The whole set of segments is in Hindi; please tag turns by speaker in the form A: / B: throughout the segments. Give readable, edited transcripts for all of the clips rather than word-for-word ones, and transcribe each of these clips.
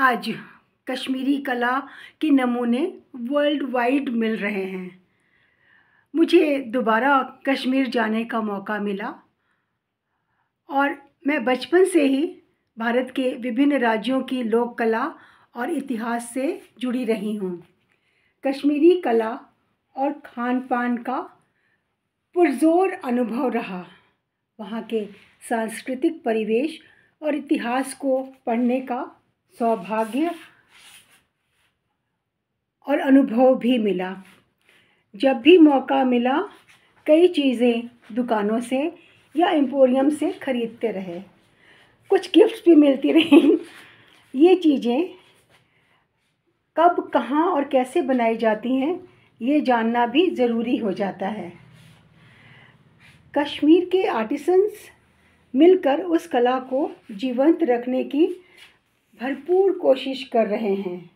A: आज कश्मीरी कला के नमूने वर्ल्ड वाइड मिल रहे हैं। मुझे दोबारा कश्मीर जाने का मौका मिला और मैं बचपन से ही भारत के विभिन्न राज्यों की लोक कला और इतिहास से जुड़ी रही हूँ। कश्मीरी कला और खान पान का पुरजोर अनुभव रहा। वहाँ के सांस्कृतिक परिवेश और इतिहास को पढ़ने का सौभाग्य और अनुभव भी मिला। जब भी मौका मिला कई चीज़ें दुकानों से या एम्पोरियम से खरीदते रहे, कुछ गिफ्ट्स भी मिलती रहीं। ये चीज़ें कब, कहाँ और कैसे बनाई जाती हैं ये जानना भी ज़रूरी हो जाता है। कश्मीर के आर्टिसंस मिलकर उस कला को जीवंत रखने की भरपूर कोशिश कर रहे हैं।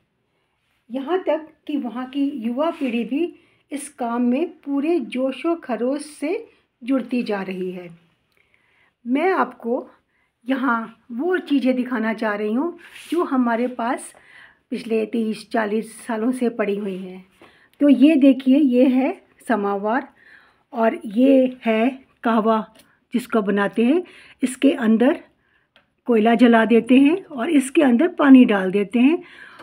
A: यहाँ तक कि वहाँ की युवा पीढ़ी भी इस काम में पूरे जोशो खरोश से जुड़ती जा रही है। मैं आपको यहाँ वो चीज़ें दिखाना चाह रही हूँ जो हमारे पास पिछले 30-40 सालों से पड़ी हुई हैं। तो ये देखिए, ये है समावार और ये है कहवा जिसको बनाते हैं। इसके अंदर कोयला जला देते हैं और इसके अंदर पानी डाल देते हैं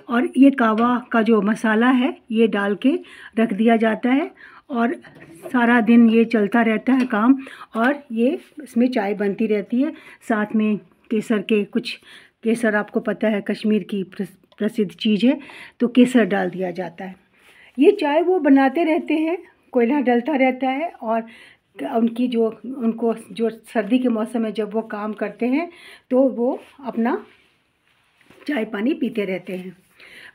A: और ये कहवा का जो मसाला है ये डाल के रख दिया जाता है और सारा दिन ये चलता रहता है काम, और ये इसमें चाय बनती रहती है। साथ में केसर आपको पता है कश्मीर की प्रसिद्ध चीज़ है, तो केसर डाल दिया जाता है। ये चाय वो बनाते रहते हैं, कोयला डलता रहता है और उनको जो सर्दी के मौसम में जब वो काम करते हैं तो वो अपना चाय पानी पीते रहते हैं।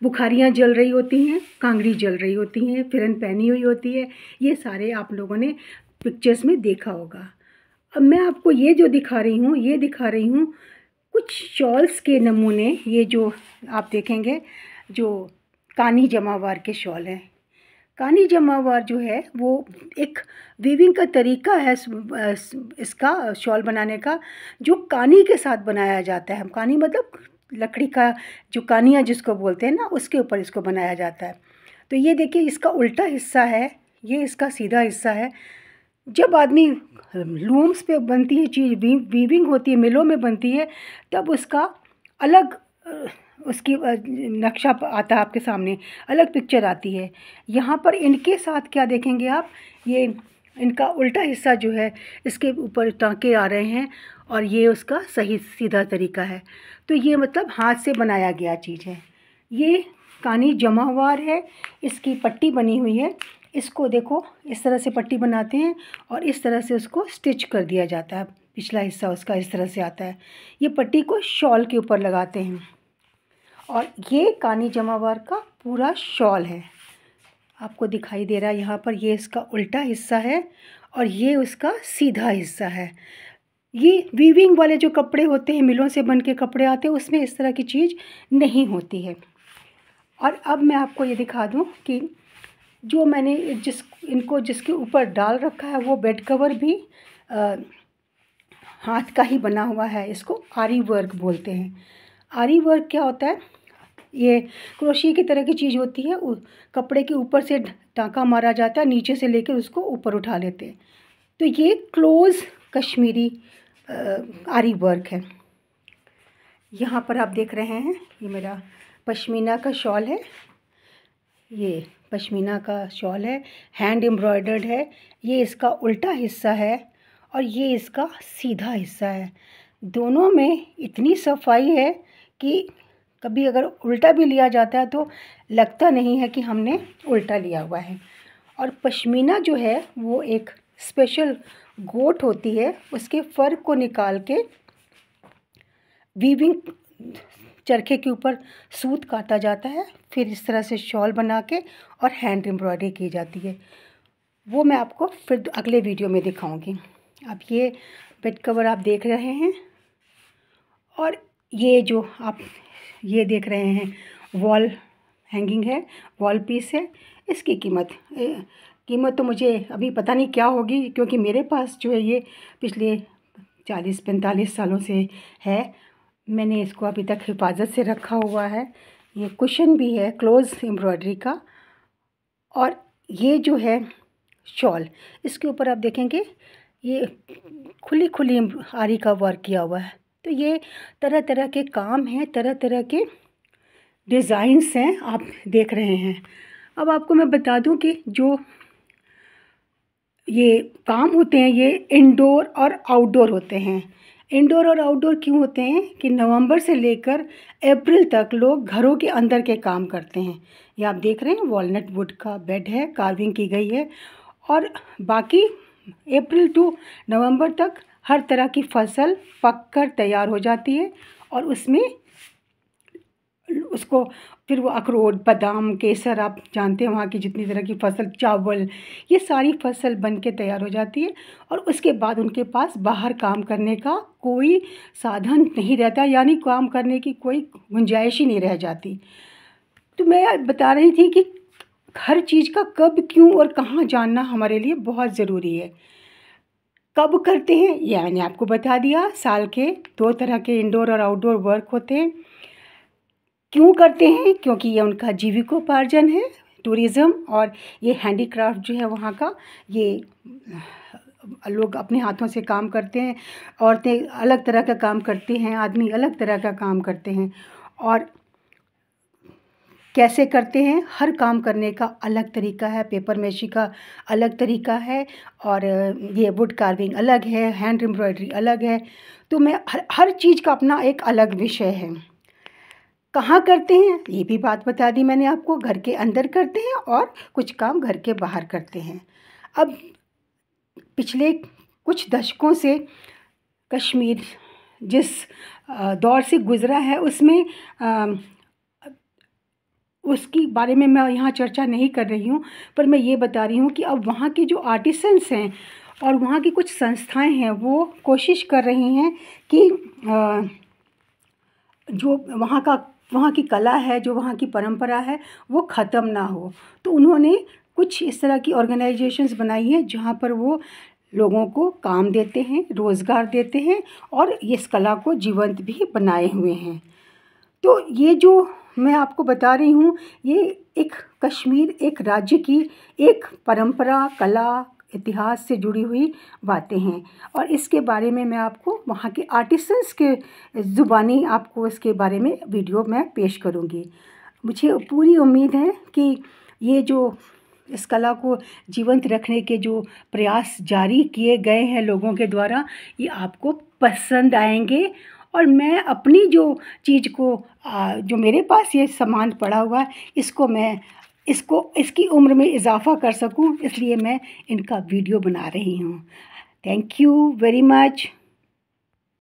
A: बुखारियाँ जल रही होती हैं, कांगड़ी जल रही होती हैं, फिरन पहनी हुई होती है। ये सारे आप लोगों ने पिक्चर्स में देखा होगा। अब मैं आपको ये जो दिखा रही हूँ कुछ शॉल्स के नमूने। ये जो आप देखेंगे जो कानी जमावार के शॉल हैं। कानी जमावार जो है वो एक वीविंग का तरीका है इसका शॉल बनाने का, जो कानी के साथ बनाया जाता है। कानी मतलब लकड़ी का जो कानिया जिसको बोलते हैं ना, उसके ऊपर इसको बनाया जाता है। तो ये देखिए, इसका उल्टा हिस्सा है, ये इसका सीधा हिस्सा है। जब आदमी लूम्स पे बनती है चीज़, वीविंग होती है, मिलों में बनती है, तब उसका अलग उसकी नक्शा आता है आपके सामने, अलग पिक्चर आती है। यहाँ पर इनके साथ क्या देखेंगे आप, ये इनका उल्टा हिस्सा जो है इसके ऊपर टाँके आ रहे हैं और ये उसका सही सीधा तरीका है। तो ये मतलब हाथ से बनाया गया चीज़ है। ये कानी जमावार है, इसकी पट्टी बनी हुई है। इसको देखो, इस तरह से पट्टी बनाते हैं और इस तरह से उसको स्टिच कर दिया जाता है। पिछला हिस्सा उसका इस तरह से आता है। ये पट्टी को शॉल के ऊपर लगाते हैं और ये कानी जमावार का पूरा शॉल है। आपको दिखाई दे रहा है यहाँ पर, ये इसका उल्टा हिस्सा है और ये उसका सीधा हिस्सा है। ये वीविंग वाले जो कपड़े होते हैं, मिलों से बन के कपड़े आते हैं, उसमें इस तरह की चीज़ नहीं होती है। और अब मैं आपको ये दिखा दूँ कि जो मैंने जिसके ऊपर डाल रखा है वो बेड कवर भी हाथ का ही बना हुआ है। इसको आरी वर्क बोलते हैं। आरी वर्क क्या होता है, ये क्रोशिया की तरह की चीज़ होती है। कपड़े के ऊपर से टाँका मारा जाता है, नीचे से लेकर उसको ऊपर उठा लेते हैं। तो ये क्लोज कश्मीरी आरी वर्क है। यहाँ पर आप देख रहे हैं, ये मेरा पश्मीना का शॉल है। ये पश्मीना का शॉल है, हैंड एम्ब्रॉयडर्ड है। ये इसका उल्टा हिस्सा है और ये इसका सीधा हिस्सा है। दोनों में इतनी सफाई है कि कभी अगर उल्टा भी लिया जाता है तो लगता नहीं है कि हमने उल्टा लिया हुआ है। और पश्मीना जो है वो एक स्पेशल गोट होती है, उसके फर को निकाल के वीविंग चरखे के ऊपर सूत काटा जाता है, फिर इस तरह से शॉल बना के और हैंड एम्ब्रॉयडरी की जाती है। वो मैं आपको फिर अगले वीडियो में दिखाऊंगी। अब ये बेड कवर आप देख रहे हैं और ये जो आप ये देख रहे हैं वॉल हैंगिंग है, वॉल पीस है। इसकी कीमत तो मुझे अभी पता नहीं क्या होगी, क्योंकि मेरे पास जो है ये पिछले 40-45 सालों से है। मैंने इसको अभी तक हिफाजत से रखा हुआ है। ये कुशन भी है क्लोज एम्ब्रॉयडरी का, और ये जो है शॉल, इसके ऊपर आप देखेंगे ये खुली खुली आरी का वर्क किया हुआ है। तो ये तरह तरह के काम हैं, तरह तरह के डिज़ाइंस हैं, आप देख रहे हैं। अब आपको मैं बता दूं कि जो ये काम होते हैं ये इंडोर और आउटडोर होते हैं। इंडोर और आउटडोर क्यों होते हैं कि नवंबर से लेकर अप्रैल तक लोग घरों के अंदर के काम करते हैं। ये आप देख रहे हैं वॉलनट वुड का बेड है, कार्विंग की गई है, और बाकी अप्रैल टू नवंबर तक हर तरह की फसल पककर तैयार हो जाती है, और उसमें उसको फिर वो अखरोट, बादाम, केसर, आप जानते हैं वहाँ की जितनी तरह की फसल, चावल, ये सारी फसल बन के तैयार हो जाती है। और उसके बाद उनके पास बाहर काम करने का कोई साधन नहीं रहता, यानी काम करने की कोई गुंजाइश ही नहीं रह जाती। तो मैं बता रही थी कि हर चीज़ का कब, क्यों और कहाँ जानना हमारे लिए बहुत ज़रूरी है। कब करते हैं ये मैंने आपको बता दिया। साल के 2 तरह के इंडोर और आउटडोर वर्क होते हैं। क्यों करते हैं? क्योंकि ये उनका जीविकोपार्जन है, टूरिज़्म, और ये हैंडीक्राफ्ट जो है वहाँ का, ये लोग अपने हाथों से काम करते हैं। औरतें अलग तरह का काम करती हैं, आदमी अलग तरह का काम करते हैं। और कैसे करते हैं? हर काम करने का अलग तरीका है। पेपर मैशी का अलग तरीका है, और ये वुड कार्विंग अलग है, हैंड एम्ब्रॉयडरी अलग है। तो मैं हर चीज़ का अपना एक अलग विषय है। कहाँ करते हैं ये भी बात बता दी मैंने आपको। घर के अंदर करते हैं और कुछ काम घर के बाहर करते हैं। अब पिछले कुछ दशकों से कश्मीर जिस दौर से गुज़रा है उसमें उसकी बारे में मैं यहाँ चर्चा नहीं कर रही हूँ, पर मैं ये बता रही हूँ कि अब वहाँ के जो आर्टिसंस हैं और वहाँ की कुछ संस्थाएं हैं वो कोशिश कर रही हैं कि जो वहाँ की कला है, जो वहाँ की परंपरा है, वो ख़त्म ना हो। तो उन्होंने कुछ इस तरह की ऑर्गेनाइजेशंस बनाई हैं जहाँ पर वो लोगों को काम देते हैं, रोज़गार देते हैं, और इस कला को जीवंत भी बनाए हुए हैं। तो ये जो मैं आपको बता रही हूँ ये एक कश्मीर, एक राज्य की एक परंपरा, कला, इतिहास से जुड़ी हुई बातें हैं, और इसके बारे में मैं आपको वहाँ के आर्टिसंस के ज़ुबानी आपको इसके बारे में वीडियो मैं पेश करूँगी। मुझे पूरी उम्मीद है कि ये जो इस कला को जीवंत रखने के जो प्रयास जारी किए गए हैं लोगों के द्वारा, ये आपको पसंद आएंगे। और मैं अपनी जो चीज़ को जो मेरे पास ये सामान पड़ा हुआ है इसकी उम्र में इजाफ़ा कर सकूं, इसलिए मैं इनका वीडियो बना रही हूँ। Thank you very much.